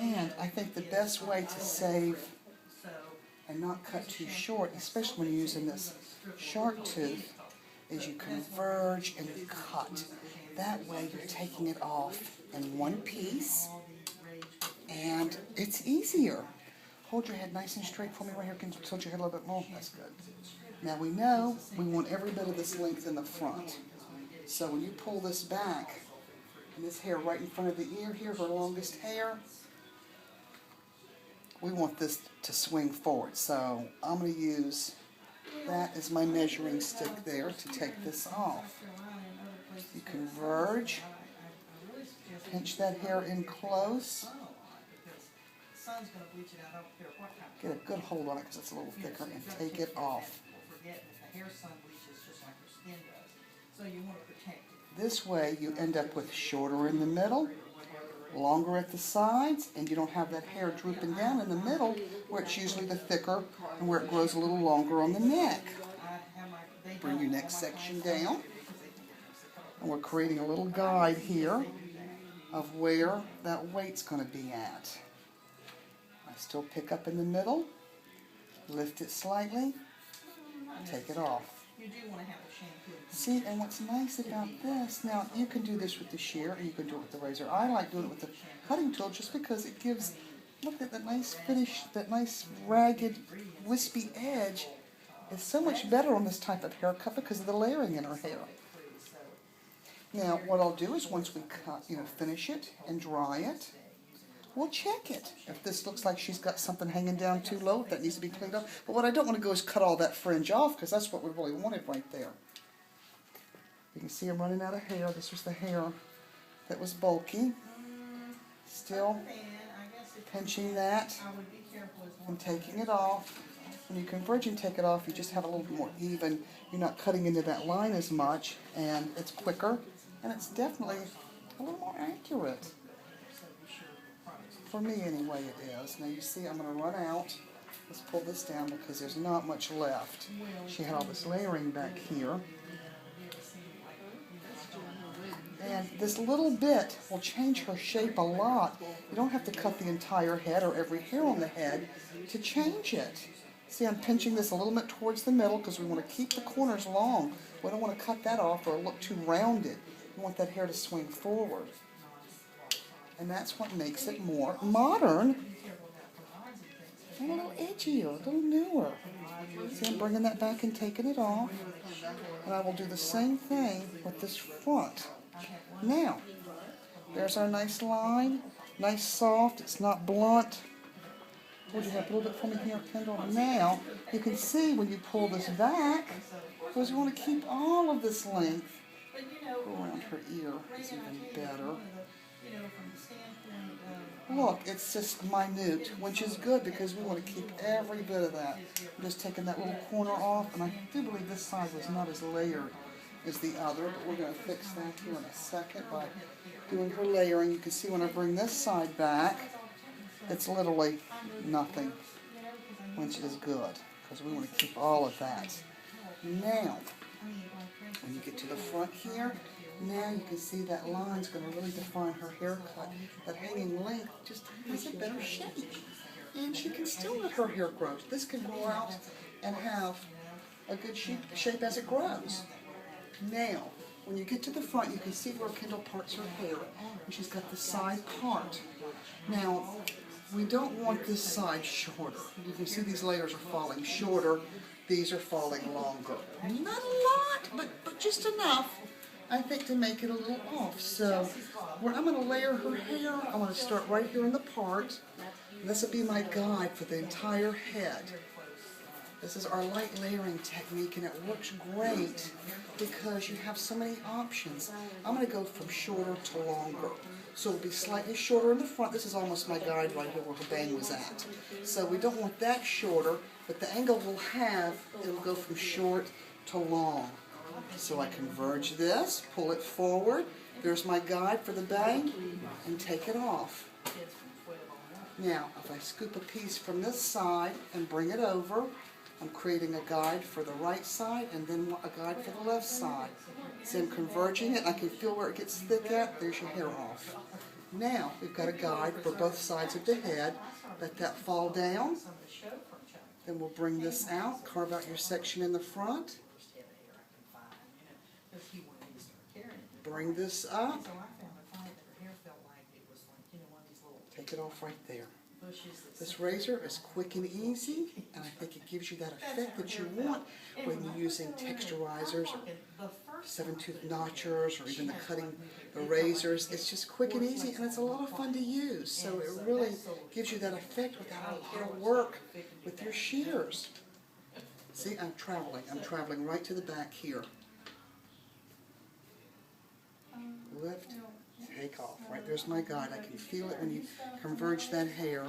And I think the best way to save and not cut too short, especially when you're using this shark tooth, is you converge and you cut. That way you're taking it off in one piece, and it's easier. Hold your head nice and straight for me right here. Can you tilt your head a little bit more? That's good. Now we know we want every bit of this length in the front. So when you pull this back, and this hair right in front of the ear here, her longest hair, we want this to swing forward. So I'm going to use that as my measuring stick there to take this off. You converge, pinch that hair in close, get a good hold on it because it's a little thicker, and take it off. This way you end up with shorter in the middle, longer at the sides, and you don't have that hair drooping down in the middle where it's usually the thicker and where it grows a little longer on the neck. Bring your neck section down, and we're creating a little guide here of where that weight's going to be at. I still pick up in the middle, lift it slightly, take it off. See, and what's nice about this, now you can do this with the shear or you can do it with the razor. I like doing it with the cutting tool just because it gives, look at that nice finish, that nice ragged, wispy edge. It's so much better on this type of haircut because of the layering in her hair. Now, what I'll do is once we cut, finish it and dry it, we'll check it. If this looks like she's got something hanging down too low, that needs to be cleaned up. But what I don't want to go is cut all that fringe off because that's what we really wanted right there. You can see I'm running out of hair. This was the hair that was bulky. Still pinching that and taking it off. When you converge and take it off, you just have a little bit more even. You're not cutting into that line as much, and it's quicker, and it's definitely a little more accurate. For me, anyway, it is. Now, you see, I'm going to run out. Let's pull this down because there's not much left. She had all this layering back here. And this little bit will change her shape a lot. You don't have to cut the entire head or every hair on the head to change it. See, I'm pinching this a little bit towards the middle because we want to keep the corners long. We don't want to cut that off or look too rounded. We want that hair to swing forward. And that's what makes it more modern and a little edgier, a little newer. See, I'm bringing that back and taking it off. And I will do the same thing with this front. Now, there's our nice line. Nice soft, it's not blunt. Would you have a little bit for me here, Kendall? Now, you can see when you pull this back, because we want to keep all of this length. Go around her ear is even better. Look, it's just minute, which is good because we want to keep every bit of that. I'm just taking that little corner off, and I do believe this side was not as layered as the other, but we're going to fix that here in a second by doing her layering. You can see when I bring this side back, it's literally nothing, which is good because we want to keep all of that. Now, when you get to the front here, now you can see that line's going to really define her haircut. That hanging length just has a better shape. And she can still let her hair grow. This can grow out and have a good shape as it grows. Now, when you get to the front, you can see where Kendall parts her hair. And she's got the side part. Now, we don't want this side shorter. You can see these layers are falling shorter. These are falling longer. Not a lot, but just enough, I think, to make it a little off. So where I'm going to layer her hair, I'm going to start right here in the part. This will be my guide for the entire head. This is our light layering technique, and it works great because you have so many options. I'm going to go from shorter to longer. So it'll be slightly shorter in the front. This is almost my guide right here where her bang was at. So we don't want that shorter, but the angle we'll have, it'll go from short to long. So I converge this, pull it forward. There's my guide for the bang, and take it off. Now, if I scoop a piece from this side and bring it over, I'm creating a guide for the right side and then a guide for the left side. See, I'm converging it. I can feel where it gets thick at. There's your hair off. Now, we've got a guide for both sides of the head. Let that fall down. Then we'll bring this out, carve out your section in the front. Bring this up. Take it off right there. This razor is quick and easy, and I think it gives you that effect that you want when you're using texturizers or 7-tooth notchers or even the razors. It's just quick and easy, and it's a lot of fun to use. So it really gives you that effect without a lot of work with your shears. See, I'm traveling. I'm traveling right to the back here. Lift, take off. Right, there's my guide. I can feel it when you converge that hair.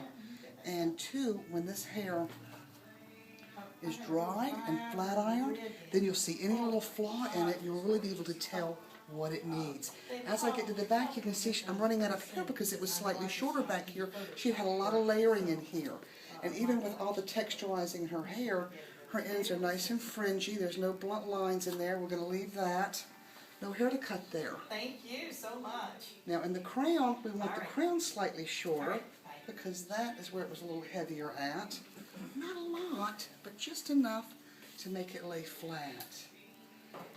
And two, when this hair is dried and flat ironed, then you'll see any little flaw in it, and you'll really be able to tell what it needs. As I get to the back, you can see I'm running out of hair because it was slightly shorter back here. She had a lot of layering in here. And even with all the texturizing in her hair, her ends are nice and fringy. There's no blunt lines in there. We're going to leave that. No hair to cut there. Thank you so much. Now in the crown, we want the crown slightly shorter because that is where it was a little heavier at. Not a lot, but just enough to make it lay flat.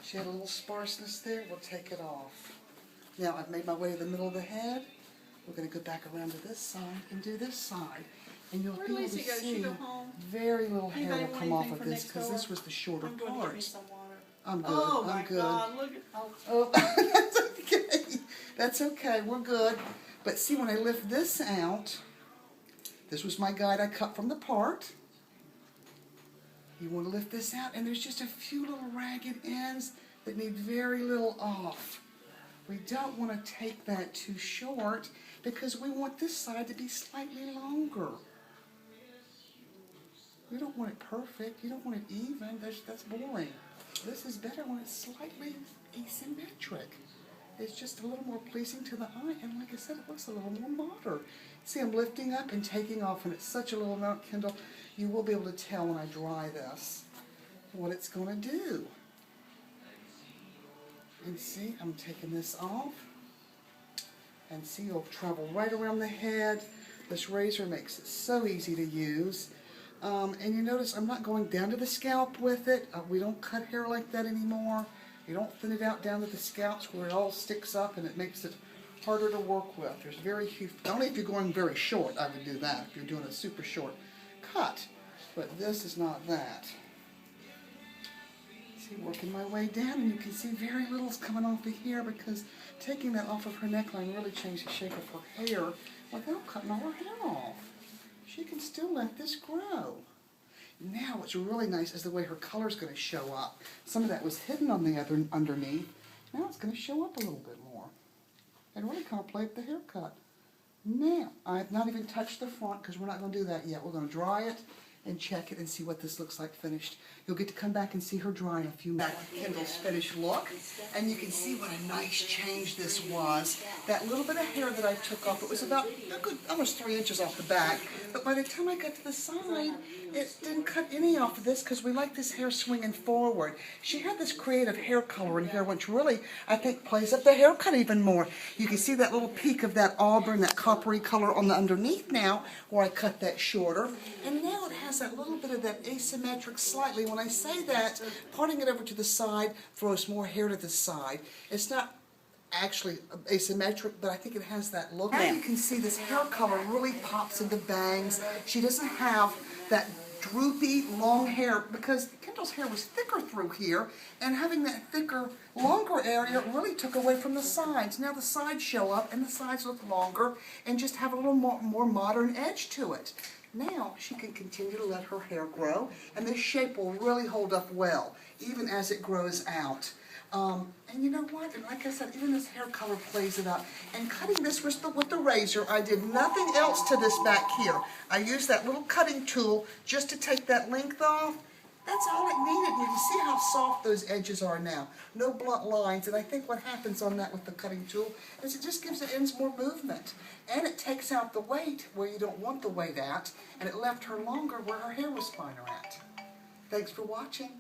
She had a little sparseness there. We'll take it off. Now I've made my way to the middle of the head. We're going to go back around to this side and do this side. And you'll be able to see very little hair will come off of this because this was the shorter part. I'm good. Oh I'm my good. God! Look at Oh, that's okay. That's okay. We're good. But see, when I lift this out, this was my guide I cut from the part. You want to lift this out, and there's just a few little ragged ends that need very little off. We don't want to take that too short because we want this side to be slightly longer. You don't want it perfect. You don't want it even. That's boring. This is better when it's slightly asymmetric. It's just a little more pleasing to the eye, and like I said, it looks a little more modern. See, I'm lifting up and taking off, and it's such a little amount, Kendall. You will be able to tell when I dry this what it's going to do. And see, I'm taking this off. And see, you'll travel right around the head. This razor makes it so easy to use. And you notice I'm not going down to the scalp with it. We don't cut hair like that anymore. You don't thin it out down to the scalps where it all sticks up and it makes it harder to work with. There's very few, only if you're going very short I would do that, if you're doing a super short cut. But this is not that. See, working my way down, and you can see very little's coming off of here because taking that off of her neckline really changed the shape of her hair without cutting all her hair off. She can still let this grow. Now what's really nice is the way her color is going to show up. Some of that was hidden on the other underneath. Now it's going to show up a little bit more. And really kind of play up the haircut. Now, I've not even touched the front because we're not going to do that yet. We're going to dry it and check it and see what this looks like finished. You'll get to come back and see her dry in a few minutes. Kendall's finished look, and you can see what a nice change this was. That little bit of hair that I took off, it was about a good, almost 3 inches off the back, but by the time I got to the side, it didn't cut any off of this because we like this hair swinging forward. She had this creative hair color in here, which really, I think, plays up the haircut even more. You can see that little peak of that auburn, that coppery color on the underneath now, where I cut that shorter, and now it has that little bit of that asymmetric slightly. When I say that, parting it over to the side throws more hair to the side. It's not actually asymmetric, but I think it has that look. Now you can see this hair color really pops into bangs. She doesn't have that droopy, long hair because Kendall's hair was thicker through here, and having that thicker, longer area really took away from the sides. Now the sides show up, and the sides look longer and just have a little more modern edge to it. Now she can continue to let her hair grow, and this shape will really hold up well, even as it grows out. And you know what? And like I said, even this hair color plays it up. And cutting this with the razor, I did nothing else to this back here. I used that little cutting tool just to take that length off. That's all it needed. You can see how soft those edges are now. No blunt lines. And I think what happens on that with the cutting tool is it just gives the ends more movement. And it takes out the weight where you don't want the weight at. And it left her longer where her hair was finer at. Thanks for watching.